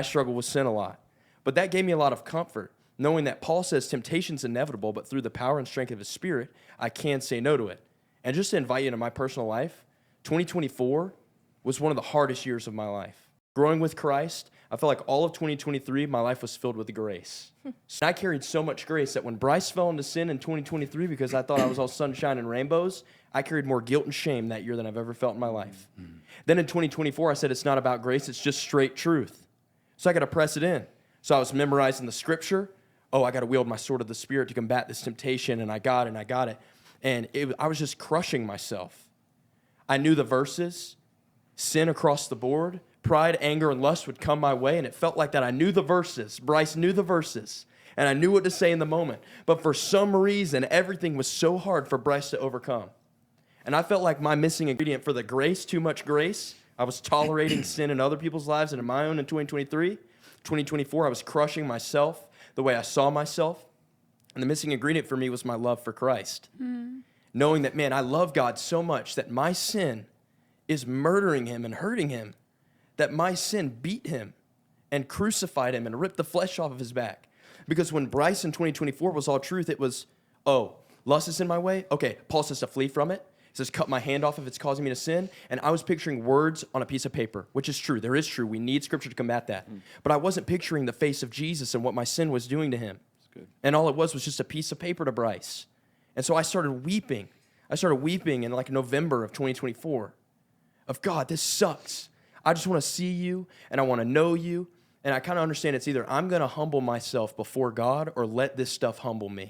I struggle with sin a lot. But that gave me a lot of comfort, knowing that Paul says temptation's inevitable, but through the power and strength of his Spirit, I can say no to it. And just to invite you into my personal life, 2024 was one of the hardest years of my life. Growing with Christ, I felt like all of 2023, my life was filled with grace. So I carried so much grace that when Bryce fell into sin in 2023 because I thought I was all sunshine and rainbows, I carried more guilt and shame that year than I've ever felt in my life. Then in 2024, I said it's not about grace, it's just straight truth. So I got to press it in. So I was memorizing the scripture. Oh, I got to wield my sword of the Spirit to combat this temptation, and I got it. And I was just crushing myself. I knew the verses, sin across the board, pride, anger, and lust would come my way, and it felt like that I knew the verses. Bryce knew the verses, and I knew what to say in the moment. But for some reason, everything was so hard for Bryce to overcome. And I felt like my missing ingredient for the grace, too much grace, I was tolerating sin in other people's lives and in my own in 2023. 2024, I was crushing myself, the way I saw myself. And the missing ingredient for me was my love for Christ. Knowing that, man, I love God so much that my sin is murdering him and hurting him, that my sin beat him and crucified him and ripped the flesh off of his back. Because when Bryce in 2024 was all truth, it was, oh, lust is in my way? Okay, Paul says to flee from it. He says, cut my hand off if it's causing me to sin. And I was picturing words on a piece of paper, which is true. There is true. We need Scripture to combat that. But I wasn't picturing the face of Jesus and what my sin was doing to him. And all it was just a piece of paper to Bryce. And so I started weeping. I started weeping in like November of 2024 of, God, this sucks. I just want to see you, and I want to know you. And I kind of understand it's either I'm going to humble myself before God or let this stuff humble me.